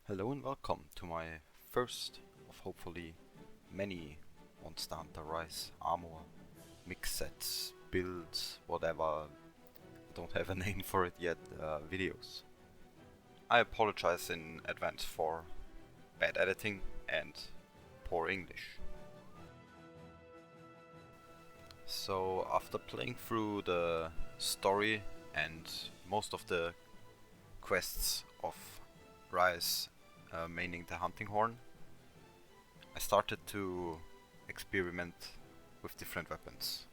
Hello and welcome to my first of hopefully many Monster Hunter Rise armor mix sets, builds, whatever, I don't have a name for it yet, videos. I apologize in advance for bad editing and poor English. So after playing through the story and most of the quests of Rise, maining the hunting horn, I started to experiment with different weapons.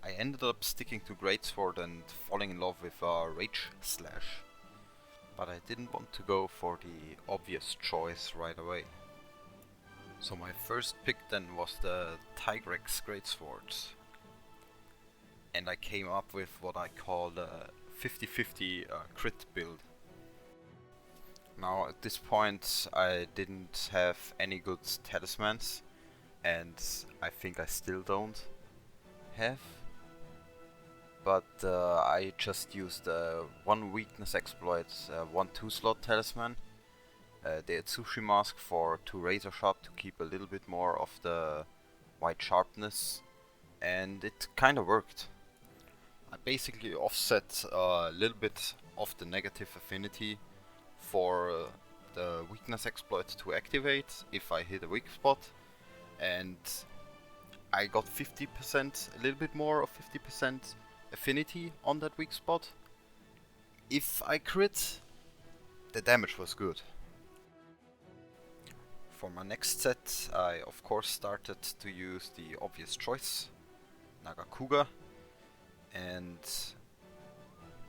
I ended up sticking to Greatsword and falling in love with Rage Slash, but I didn't want to go for the obvious choice right away. So my first pick then was the Tigrex Greatsword, and I came up with what I call the 50-50 crit build. Now at this point I didn't have any good talismans, and I think I still don't have, but I just used one weakness exploit, one 2-slot talisman, the Atsushi mask for 2 razor sharp to keep a little bit more of the white sharpness, and it kinda worked. I basically offset a little bit of the negative affinity for the weakness exploit to activate if I hit a weak spot, and I got 50%, a little bit more of 50% affinity on that weak spot. If I crit, the damage was good. For my next set, I of course started to use the obvious choice, Nagakuga, and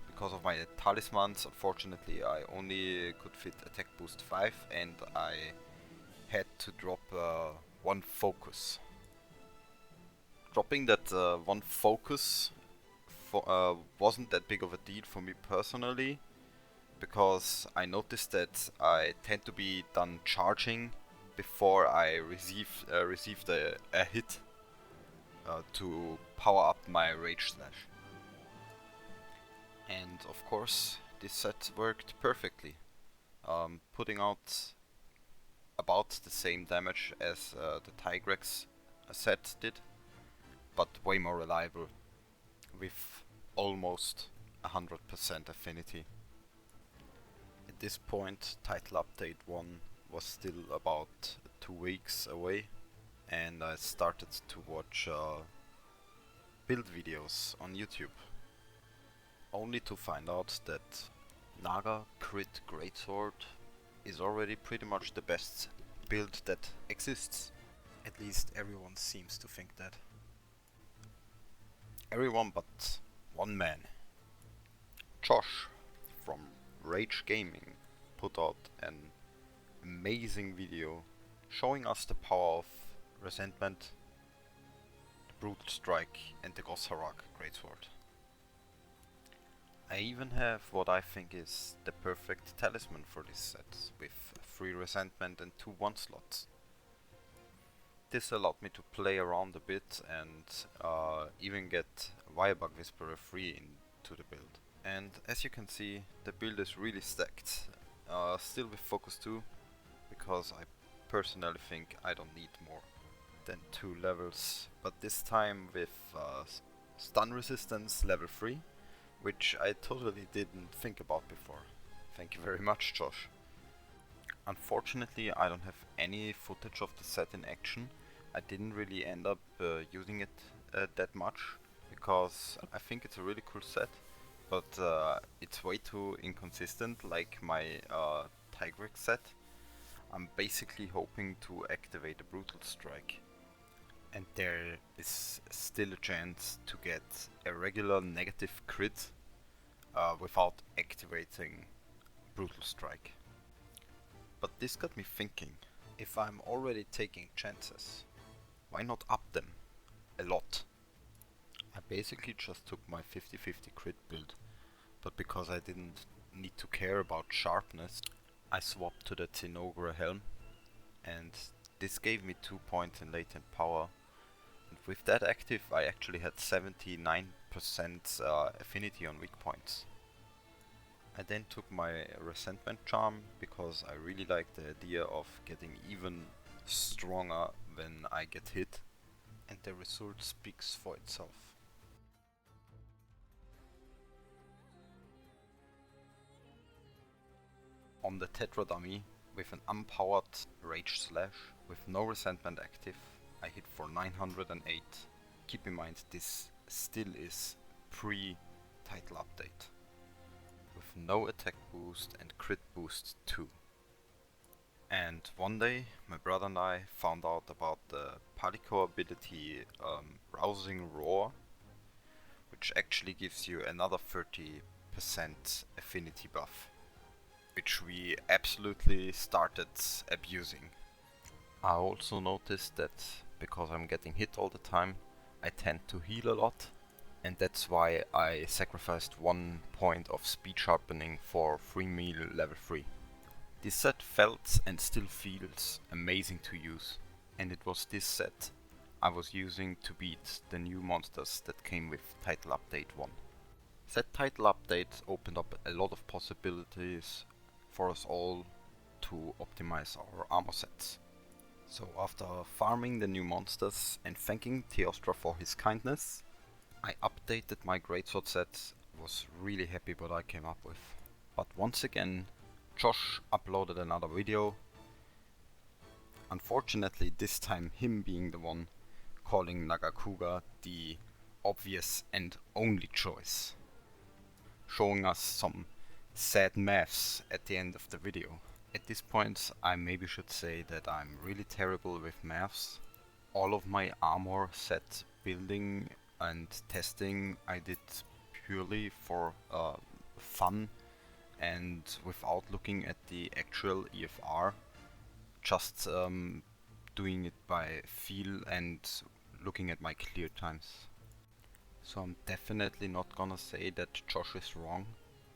because of my talismans, unfortunately I only could fit attack boost 5 and I had to drop one focus. Dropping that one focus wasn't that big of a deal for me personally, because I noticed that I tend to be done charging before I received a hit to power up my Rage Slash. And of course this set worked perfectly, putting out about the same damage as the Tigrex set did, but way more reliable, with almost 100% affinity. At this point, title update 1 was still about 2 weeks away, and I started to watch build videos on YouTube, only to find out that Naga Crit Greatsword is already pretty much the best build that exists. At least everyone seems to think that. Everyone but one man. Josh from Rage Gaming put out an amazing video showing us the power of Resentment, the Brutal Strike and the Gossarak Greatsword. I even have what I think is the perfect talisman for this set, with 3 Resentment and 2 1-slots. This allowed me to play around a bit and even get Wirebug Whisperer free into the build. And as you can see, the build is really stacked, still with focus 2, because I personally think I don't need more than 2 levels, but this time with stun resistance level 3, which I totally didn't think about before. Thank you very much, Josh. Unfortunately, I don't have any footage of the set in action. I didn't really end up using it that much, because I think it's a really cool set, but it's way too inconsistent, like my Tigrex set. I'm basically hoping to activate a Brutal Strike, and there is still a chance to get a regular negative crit without activating Brutal Strike. But this got me thinking, if I'm already taking chances, why not up them a lot? I basically just took my 50-50 crit build, but because I didn't need to care about sharpness, I swapped to the Zinogre helm, and this gave me 2 points in latent power, and with that active I actually had 79% affinity on weak points. I then took my resentment charm because I really like the idea of getting even stronger when I get hit, and the result speaks for itself. On the Tetra dummy, with an unpowered Rage Slash with no resentment active, I hit for 908. Keep in mind this still is pre-title update, with no attack boost and crit boost too. And one day my brother and I found out about the Palico ability Rousing Roar, which actually gives you another 30% affinity buff, which we absolutely started abusing. I also noticed that because I'm getting hit all the time, I tend to heal a lot, and that's why I sacrificed 1 point of speed sharpening for free meal level 3. This set felt and still feels amazing to use, and it was this set I was using to beat the new monsters that came with Title Update 1. That Title Update opened up a lot of possibilities for us all to optimize our armor sets. So after farming the new monsters and thanking Teostra for his kindness, I updated my Greatsword set. Was really happy what I came up with. But once again, Josh uploaded another video. Unfortunately, this time him being the one calling Nagakuga the obvious and only choice, showing us some sad maths at the end of the video. At this point I maybe should say that I'm really terrible with maths. All of my armor set building and testing I did purely for fun and without looking at the actual EFR, just doing it by feel and looking at my clear times. So I'm definitely not gonna say that Josh is wrong.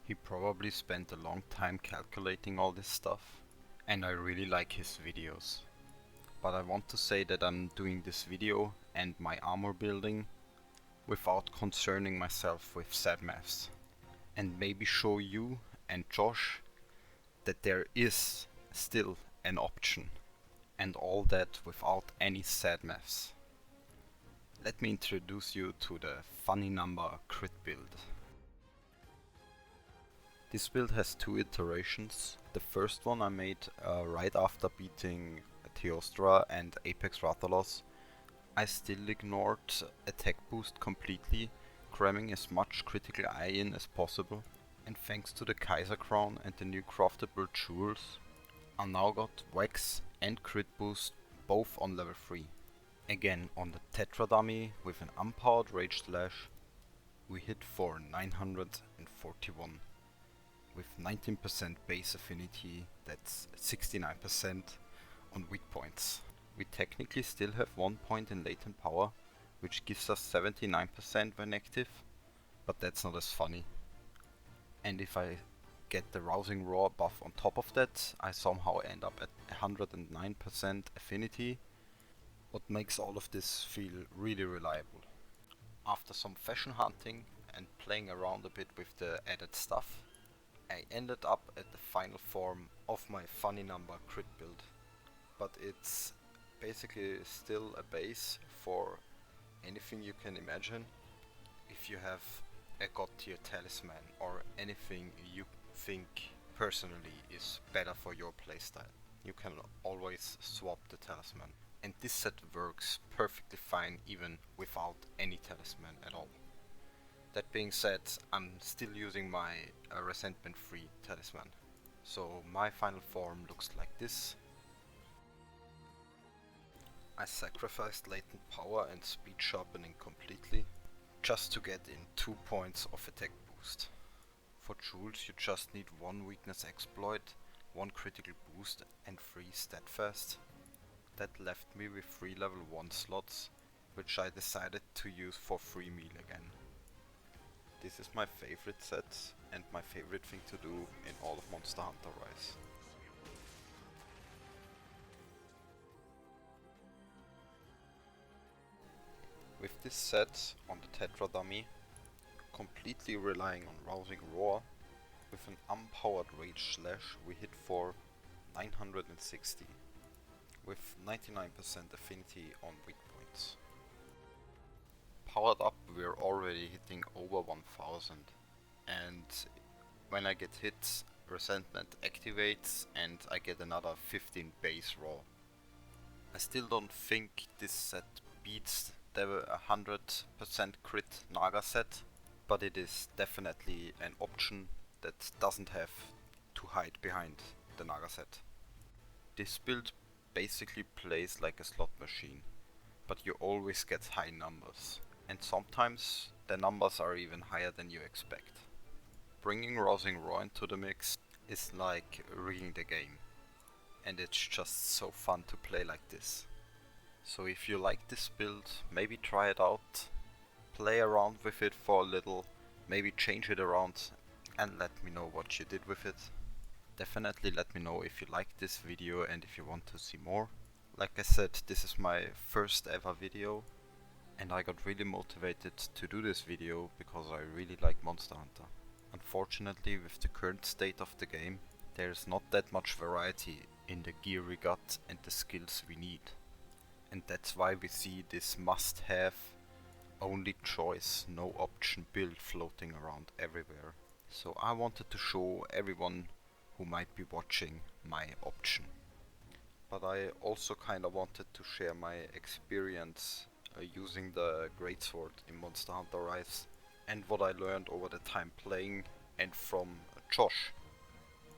He probably spent a long time calculating all this stuff, and I really like his videos. But I want to say that I'm doing this video and my armor building without concerning myself with sad maths, and maybe show you and Josh that there is still an option, and all that without any sad maths. Let me introduce you to the funny number crit build. This build has 2 iterations. The first one I made right after beating Teostra and Apex Rathalos. I still ignored attack boost completely, cramming as much critical eye in as possible, and thanks to the Kaiser Crown and the new craftable jewels, I now got Wax and crit boost both on level 3. Again on the Tetra dummy with an unpowered Rage Slash, we hit for 941. With 19% base affinity, that's 69% on weak points. We technically still have 1 point in latent power, which gives us 79% when active, but that's not as funny. And if I get the Rousing Roar buff on top of that, I somehow end up at 109% affinity, what makes all of this feel really reliable. After some fashion hunting and playing around a bit with the added stuff, I ended up at the final form of my funny number crit build, but it's basically still a base for anything you can imagine. If you have a god tier talisman or anything you think personally is better for your playstyle, you can always swap the talisman. And this set works perfectly fine even without any talisman at all. That being said, I'm still using my resentment free talisman. So my final form looks like this. I sacrificed latent power and speed sharpening completely, just to get in 2 points of attack boost. For jewels you just need 1 weakness exploit, 1 critical boost and 3 steadfast. That left me with 3 level 1 slots, which I decided to use for free meal again. This is my favorite set and my favorite thing to do in all of Monster Hunter Rise. With this set on the Tetra dummy, completely relying on Rousing Roar, With an unpowered rage slash we hit for 960 with 99% affinity on weak points. Powered up we're already hitting over 1000, and when I get hit, resentment activates and I get another 15 base raw. I still don't think this set beats the 100% crit Naga set, but it is definitely an option that doesn't have to hide behind the Naga set. This build basically plays like a slot machine, but you always get high numbers, and sometimes the numbers are even higher than you expect. Bringing Rousing Raw into the mix is like rigging the game, and it's just so fun to play like this. So if you like this build, maybe try it out, play around with it for a little, maybe change it around and let me know what you did with it. Definitely let me know if you liked this video and if you want to see more. Like I said, this is my first ever video, and I got really motivated to do this video because I really like Monster Hunter. Unfortunately, with the current state of the game, there is not that much variety in the gear we got and the skills we need. And that's why we see this must-have, only choice, no option build floating around everywhere. So I wanted to show everyone who might be watching my option. But I also kinda wanted to share my experience using the Greatsword in Monster Hunter Rise, and what I learned over the time playing, and from Josh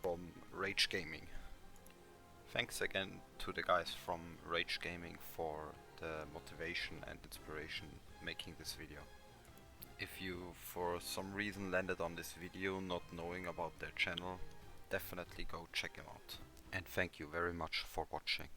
from Rage Gaming. Thanks again to the guys from Rage Gaming for the motivation and inspiration making this video. If you for some reason landed on this video not knowing about their channel, definitely go check them out. And thank you very much for watching.